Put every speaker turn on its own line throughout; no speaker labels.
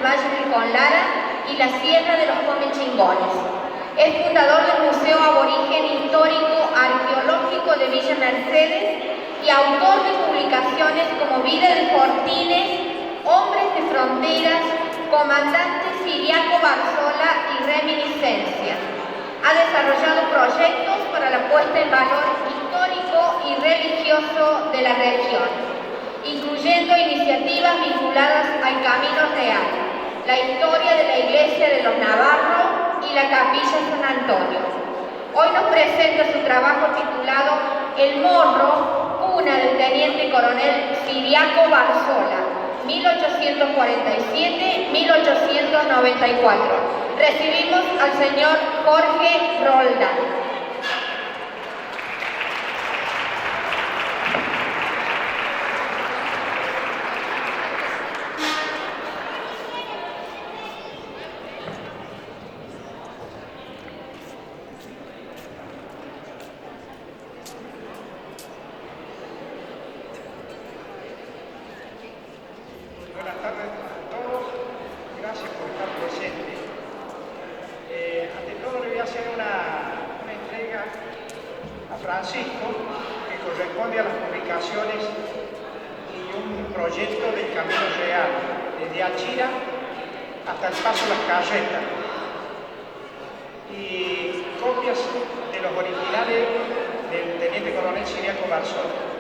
del Valle del Conlara y la Sierra de los Comechingones. Es fundador del Museo Aborigen Histórico Arqueológico de Villa Mercedes y autor de publicaciones como Vida de Fortines, Hombres de Fronteras, Comandante Ciriaco Barzola y Reminiscencias. Ha desarrollado proyectos para la puesta en valor histórico y religioso de la región, incluyendo iniciativas vinculadas al Camino Real, la historia de la Iglesia de los Navarros y la Capilla San Antonio. Hoy nos presenta su trabajo titulado El Morro, cuna del Teniente Coronel Ciriaco Barzola, 1847-1894. Recibimos al señor Jorge Roldán.
Buenas tardes a todos, gracias por estar presentes. Ante todo le voy a hacer una entrega a Francisco que corresponde a las publicaciones y un proyecto del Camino Real, desde Achira hasta el Paso Las Carretas, y copias de los originales del Teniente Coronel Ciriaco Barzola.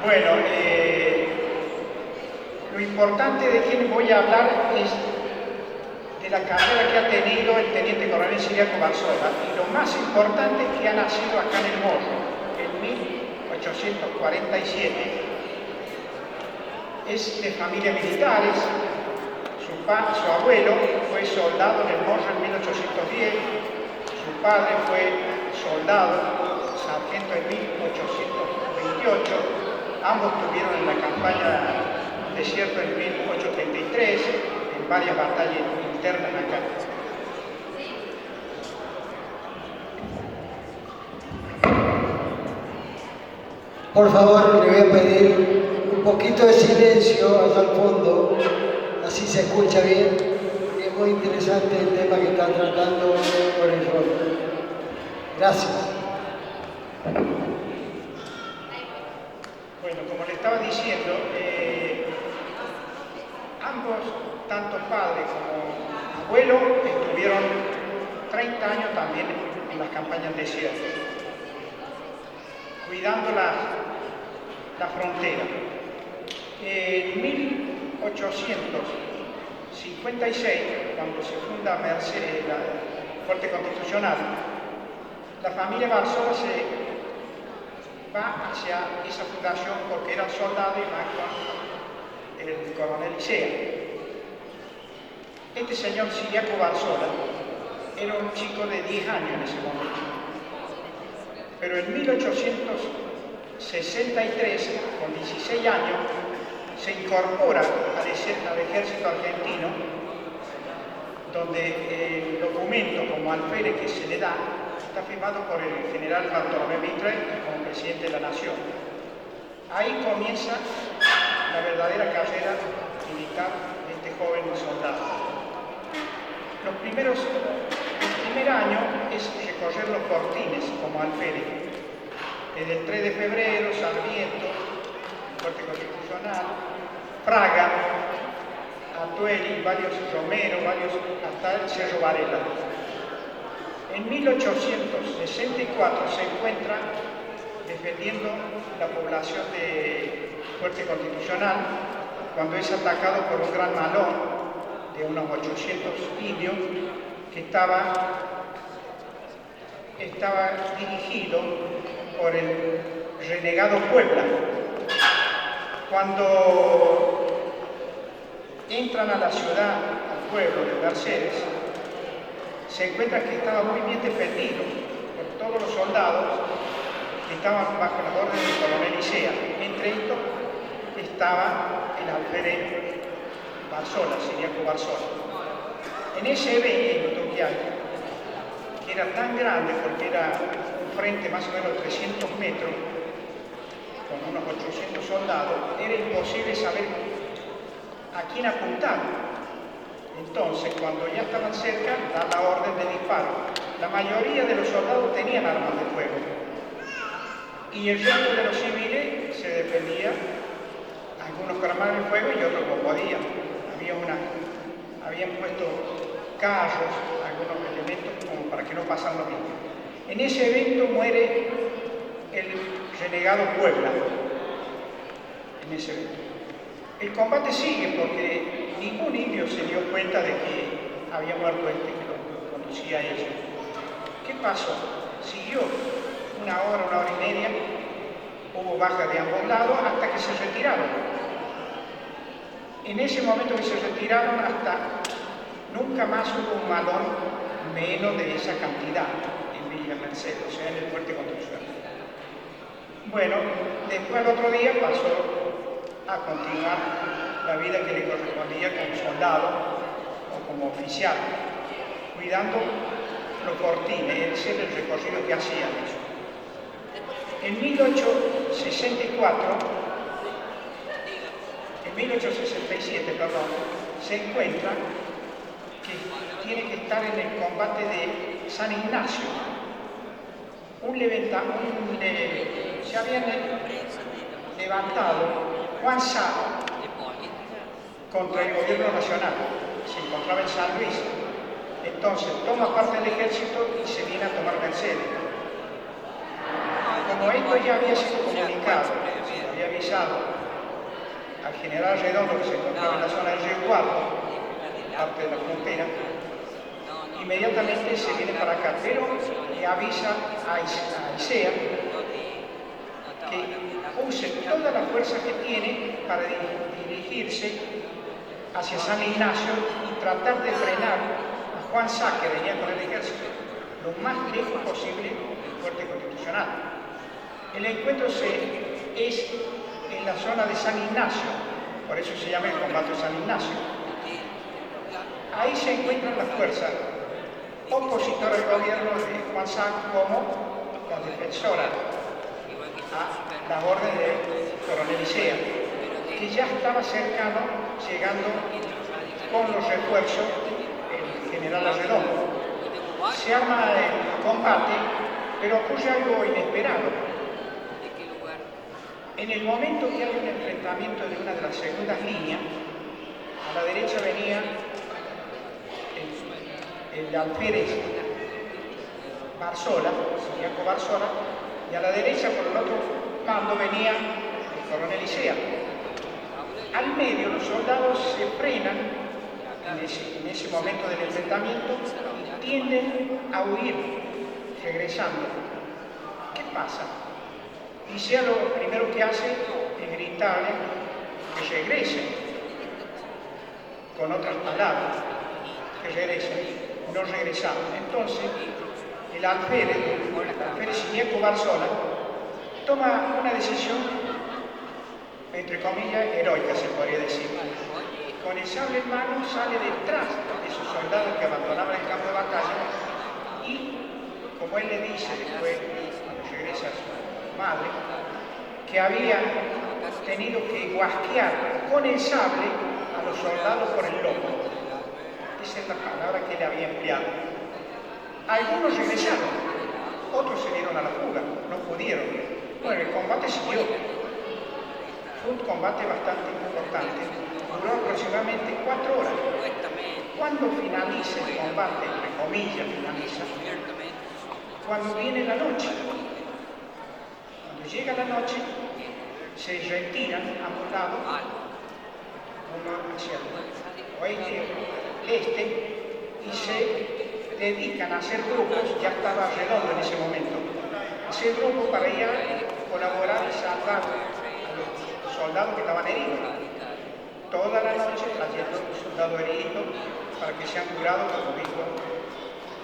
Bueno, lo importante de quien voy a hablar es de la carrera que ha tenido el Teniente Coronel Ciriaco Barzola, y lo más importante es que ha nacido acá en el Morro, en 1847. Es de familia militares, su abuelo fue soldado en el Morro en 1810, su padre fue soldado, sargento en 1828, ambos estuvieron en la campaña Desierto en 1833, en varias batallas internas acá.
Por favor, le voy a pedir un poquito de silencio allá al fondo, así se escucha bien, porque es muy interesante el tema que están tratando por el rol. Gracias.
Bueno, como le estaba diciendo, ambos, tanto padre como abuelo, estuvieron 30 años también en las campañas desiertas, cuidando la frontera. En 1856, cuando se funda Mercedes, la Corte Constitucional, la familia Barzola se va hacia esa fundación porque eran soldados y van con el coronel Licea. Este señor Ciriaco Barzola era un chico de 10 años en ese momento, pero en 1863, con 16 años, se incorpora al ejército argentino, donde el documento como alférez que se le da está firmado por el general Bartolomé Mitre como presidente de la nación. Ahí comienza la verdadera carrera militar de este joven soldado. El primer año es recorrer los fortines como alférez. Desde el 3 de febrero, Sarmiento, Corte Constitucional, Fraga, Atueli, varios Romero, hasta el Cerro Varela. En 1864 se encuentra defendiendo la población de Fuerte Constitucional cuando es atacado por un gran malón de unos 800 indios que estaba dirigido por el renegado Puebla. Cuando entran a la ciudad, al pueblo de Mercedes, se encuentra que estaba muy bien defendido por todos los soldados que estaban bajo las órdenes del coronel Licea. Entre estos estaba el alférez Barzola, Ciriaco Barzola. En ese evento que hay, que era tan grande porque era un frente más o menos de 300 metros, con unos 800 soldados, era imposible saber a quién apuntar. Entonces, cuando ya estaban cerca, da la orden de disparo. La mayoría de los soldados tenían armas de fuego y el resto de los civiles se defendía, algunos con armas de fuego y otros no podían. Habían puesto carros, algunos elementos como para que no pasaran lo mismo. En ese evento muere el renegado Puebla, en ese evento. El combate sigue porque ningún indio se dio cuenta de que había muerto este que lo conducía a ellos. ¿Qué pasó? Siguió una hora y media, hubo bajas de ambos lados hasta que se retiraron. En ese momento que se retiraron, hasta nunca más hubo un malón menos de esa cantidad en Villa Mercedes, o sea, en el fuerte Constitucional. Bueno, después al otro día pasó a continuar la vida que le correspondía como soldado o como oficial, cuidando los fortines, ese era el recorrido que hacían ellos. En 1867, se encuentra que tiene que estar en el combate de San Ignacio. Se habían levantado Juan Sá contra el gobierno nacional, se encontraba en San Luis. Entonces toma parte del ejército y se viene a tomar Mercedes. Como esto ya había sido comunicado, se había avisado al general Redondo, que se encontraba en la zona del Río Cuarto, parte de la frontera, inmediatamente se viene para acá, pero le avisa a Isea que use toda la fuerza que tiene para dirigirse hacia San Ignacio y tratar de frenar a Juan Sá, que venía con el ejército, lo más lejos posible del fuerte Constitucional. El encuentro es en la zona de San Ignacio, por eso se llama el combate de San Ignacio. Ahí se encuentran las fuerzas opositoras al gobierno de Juan Sá como la defensora a la orden del coronel Isea, que ya estaba cercano, llegando con los refuerzos el general Arredondo. Se arma el combate, pero ocurre algo inesperado. En el momento que hay un enfrentamiento de una de las segundas líneas, a la derecha venía el alférez Barzola, Jacob Barzola, y a la derecha, por el otro mando, venía el coronel Isea. Al medio, los soldados se frenan en ese momento del enfrentamiento y tienden a huir, regresando. ¿Qué pasa? Isea lo primero que hace es gritarle que regresen, con otras palabras, que regresen. No regresaron. Entonces, el alférez Siniesco Barzola toma una decisión, entre comillas, heroica, se podría decir. Con el sable en mano sale detrás de esos soldados que abandonaban el campo de batalla y, como él le dice después, cuando regresa a su madre, que había tenido que guasquear con el sable a los soldados por el lomo. Esa es la palabra que él había empleado. Algunos regresaron, otros se dieron a la fuga, no pudieron. Bueno, el combate siguió. Fue un combate bastante importante, duró aproximadamente 4 horas. Cuando finaliza el combate, entre comillas, finaliza, cuando viene la noche. Cuando llega la noche, se retiran a un lado, uno hacia el oeste, y se dedican a hacer grupos. Ya estaba Redondo en ese momento, hacer grupos para ir a colaborar y salvar a los soldados que estaban heridos. Toda la noche trayendo soldados heridos para que sean curados, como dijo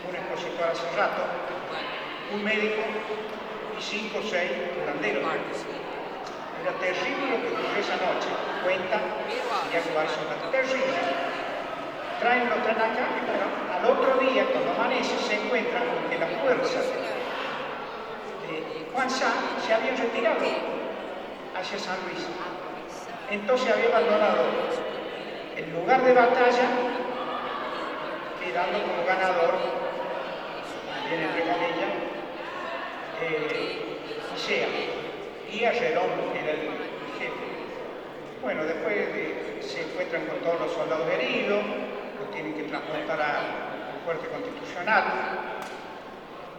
un expositor hace rato, un médico y 5 o 6 curanderos. Era terrible lo que ocurrió esa noche, cuenta Jacob Barzola, terrible. Traen acá, y bueno, al otro día, cuando amanece, se encuentran con que la fuerzas de Juan Sá se habían retirado hacia San Luis. Entonces había abandonado el lugar de batalla, quedando como ganador, también en Regalilla, Isea, y Arrelón, que era el jefe. Bueno, después se encuentran con todos los soldados heridos, los tienen que transportar al fuerte constitucional,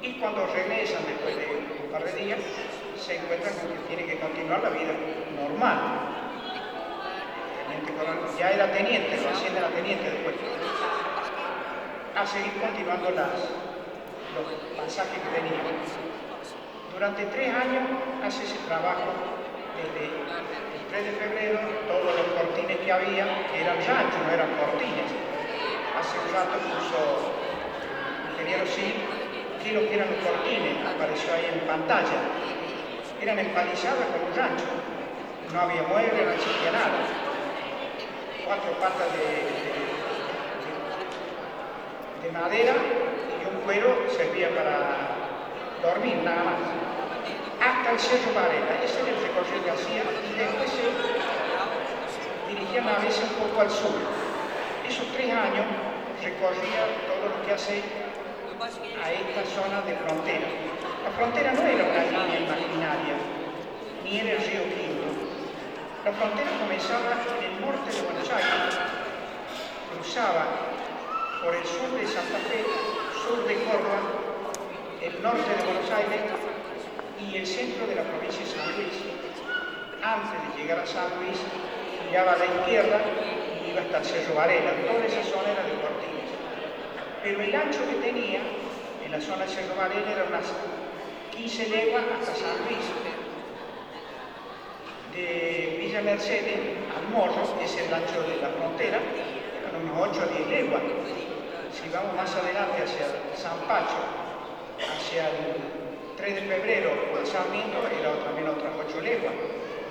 y cuando regresan después de un par de días, se encuentran con que tienen que continuar la vida normal. Ya era teniente, lo asciende era teniente después, a seguir continuando los pasajes que tenía. Durante 3 años hace ese trabajo, desde el 3 de febrero, todos los cortines que había, que eran ranchos, no eran cortines. Hace un rato puso el ingeniero sí, qué es lo que eran los cortines, apareció ahí en pantalla. Eran empalizadas como un rancho, no había muebles, no existía nada. 4 patas de madera y un cuero servía para dormir nada más. Hasta el Cerro Varela, ese era el recorrido que hacía, y después se dirigían a veces un poco al sur. Esos 3 años recorría todo lo que hace a esta zona de frontera. La frontera no era una línea imaginaria, ni era el río Quinto. La frontera comenzaba en el norte de Buenos Aires, cruzaba por el sur de Santa Fe, sur de Córdoba, el norte de Buenos Aires y el centro de la provincia de San Luis. Antes de llegar a San Luis, giraba a la izquierda y iba hasta el Cerro Varela. Toda esa zona era de cortines. Pero el ancho que tenía en la zona del Cerro Varela era unas 15 leguas hasta San Luis. De Villa Mercedes al Morro, que es el ancho de la frontera, eran unos 8 a 10 leguas. Si vamos más adelante hacia San Pacho, hacia el 3 de febrero o el Sarmiento, era también otras 8 leguas.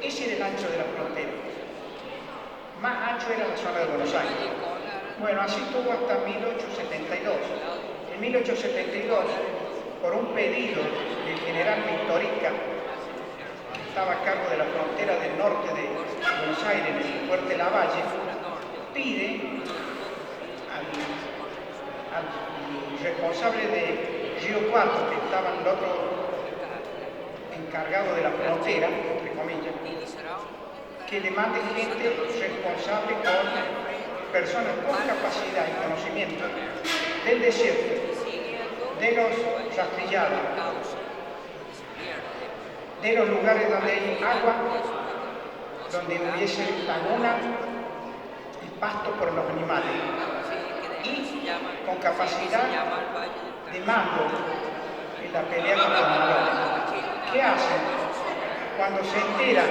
Ese era el ancho de la frontera. Más ancho era la zona de Buenos Aires. Bueno, así estuvo hasta 1872. En 1872, por un pedido del general Victorica, estaba a cargo de la frontera del norte de Buenos Aires, en el fuerte Lavalle, pide al responsable de Río Cuarto, que estaba el otro encargado de la frontera, entre comillas, que le mande gente responsable con personas con capacidad y conocimiento del desierto, de los rastrillados, de los lugares donde hay agua, donde hubiese laguna y pasto por los animales, y con capacidad de mando en la pelea con los ladrones. ¿Qué hacen? Cuando se entera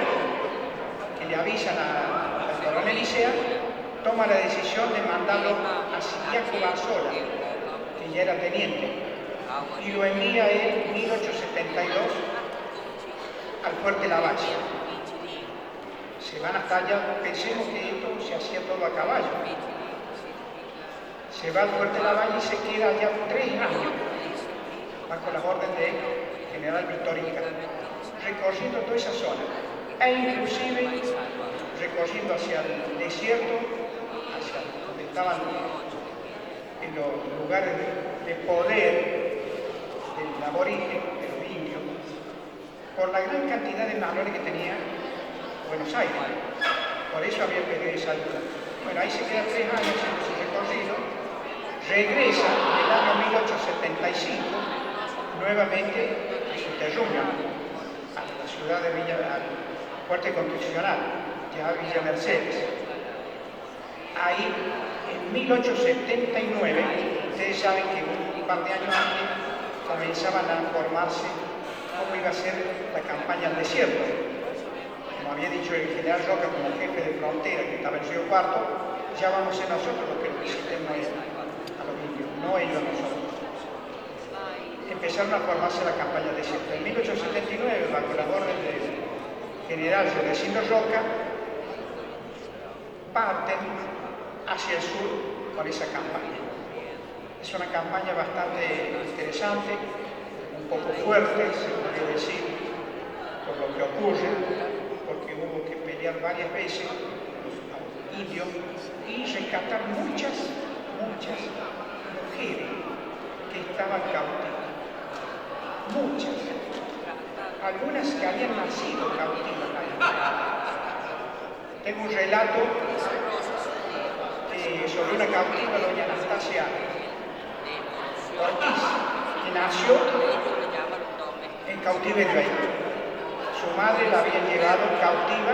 que le avisan al coronel Isea, toma la decisión de mandarlo a Siriaco Barzola, que ya era teniente, y lo envía él en 1872 al fuerte Lavalle. Se van hasta allá, pensemos que esto se hacía todo a caballo. Se va al fuerte Lavalle y se queda allá 3 años, bajo las órdenes del general Victorica, recorriendo toda esa zona, e inclusive recorriendo hacia el desierto, hacia donde estaban en los lugares de poder del aborigen, de los indios, por la gran cantidad de marrones que tenía Buenos Aires. Por eso había pedido esa ayuda. Bueno, ahí se queda 3 años haciendo su recorrido, regresa en el año 1875, nuevamente su terruño, a la ciudad de al fuerte constitucional, ya Villa Mercedes. Ahí, en 1879, ustedes saben que un par de años antes comenzaban a formarse cómo iba a ser la campaña al desierto. Como había dicho el general Roca como jefe de frontera, que estaba en Río Cuarto, ya vamos a ser nosotros los que visitemos a los indios, no ellos a nosotros. Empezaron a formarse la campaña al desierto. En 1879, bajo la orden del general Rudecindo Roca, parten hacia el sur con esa campaña. Es una campaña bastante interesante, poco fuerte, se puede decir, por lo que ocurre, porque hubo que pelear varias veces con los indios y rescatar muchas mujeres que estaban cautivas. Muchas. Algunas que habían nacido cautivas. Tengo un relato sobre una cautiva, doña Anastasia Ortiz, que nació en cautiverio ahí. Su madre la había llevado cautiva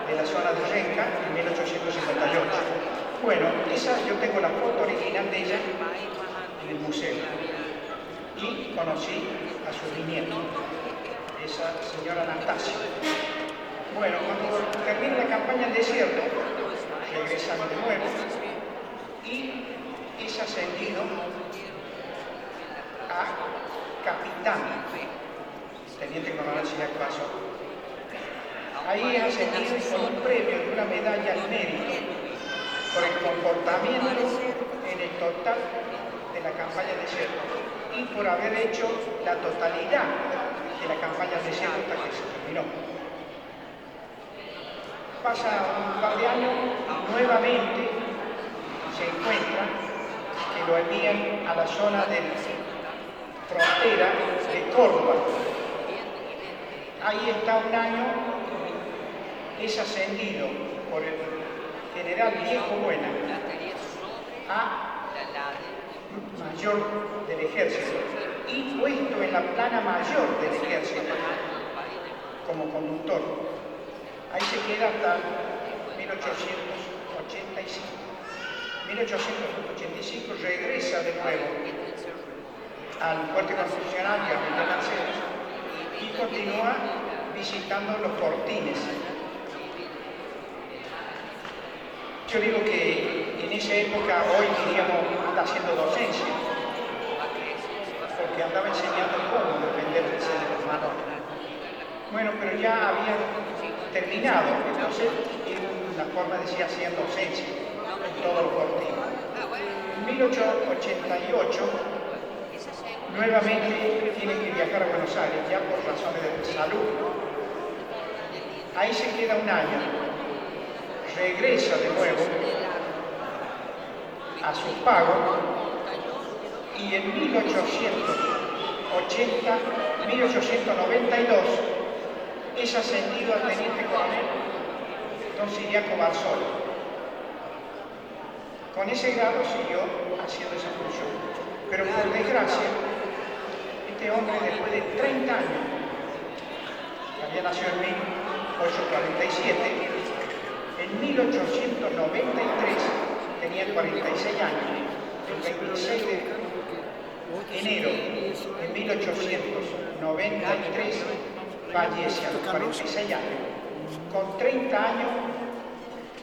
de la zona de Renca en 1858. Bueno, yo tengo la foto original de ella en el museo y conocí a su bisnieto, esa señora Anastasia. Bueno, cuando termina la campaña en desierto, regresan de nuevo y es ascendido a capitán, teniente coronel si acaso. Ahí es ascendido con un premio de una medalla al mérito por el comportamiento en el total de la campaña de desierto y por haber hecho la totalidad de la campaña de desierto hasta que se terminó. Pasa un par de años y nuevamente se encuentra que lo envían a la zona de frontera de Córdoba. Ahí está un año, es ascendido por el general Viejo Buena a mayor del ejército y puesto en la plana mayor del ejército como conductor. Ahí se queda hasta 1885. 1885 regresa de nuevo al fuerte constitucional y a Villa Mercedes y continúa visitando los fortines. Yo digo que en esa época, hoy diríamos, anda haciendo docencia, porque andaba enseñando cómo defenderse de los malos. Bueno, pero ya había terminado, entonces en una forma decía hacía docencia en todos los fortines. En 1888 nuevamente tiene que viajar a Buenos Aires, ya por razones de salud. Ahí se queda un año, regresa de nuevo a su pago y en 1892 es ascendido a teniente coronel don Ciriaco Barzola. Con ese grado siguió haciendo esa función. Pero por desgracia, este hombre después de 30 años, había nacido en 1847, en 1893 tenía 46 años, el 26 de enero de 1893 fallece a los 46 años, con 30 años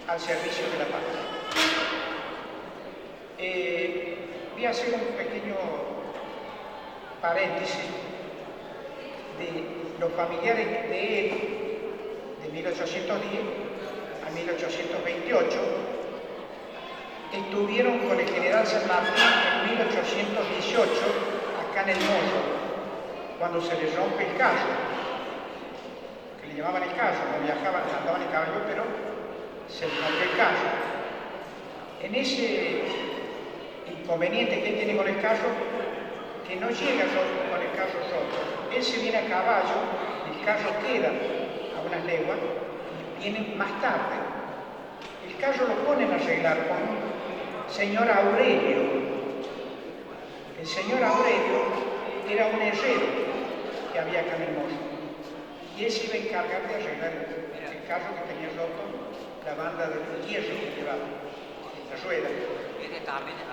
al servicio de la patria. Voy a hacer un pequeño paréntesis de los familiares de él, de 1810 a 1828, estuvieron con el general San Martín en 1818, acá en el Morro, cuando se les rompe el carro, que le llamaban el carro, no viajaban, andaban en caballo, pero se les rompe el carro. En ese inconveniente que él tiene con el carro, que no llega con el carro roto, él se viene a caballo, el carro queda a unas leguas y vienen más tarde. El carro lo ponen a arreglar con un señor Aurelio. El señor Aurelio era un herrero que había acá en el Morro y él se iba a encargar de arreglar el carro que tenía roto, la banda de hierro que llevaba, la rueda.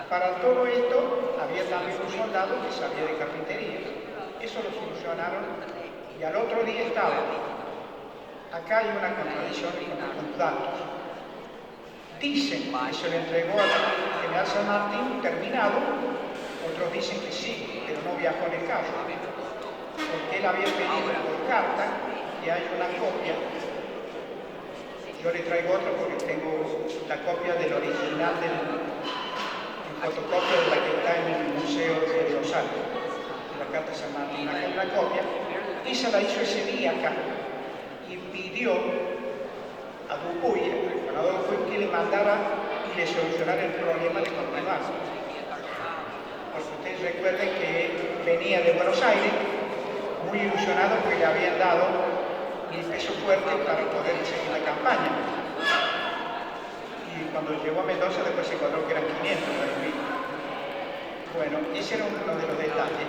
Para todo esto había también un soldado que sabía de carpintería. Eso lo solucionaron y al otro día estaba. Acá hay una contradicción con algunos datos. Dicen que se le entregó al general San Martín terminado, otros dicen que sí, pero no viajó en el carro, porque él había pedido por carta que haya una copia. Yo le traigo otra porque tengo la copia del original fotocopia de la que está en el Museo de Rosario, de la carta San Martín, acá una copia, esa la hizo ese día acá y pidió a Dupuy, al gobernador Dupuy, que le mandara y le solucionara el problema de continuar. Porque ustedes recuerden que venía de Buenos Aires muy ilusionado porque le habían dado el peso fuerte para poder seguir la campaña. Y cuando llegó a Mendoza después se encontró que eran 500. Bueno, ese era uno de los detalles.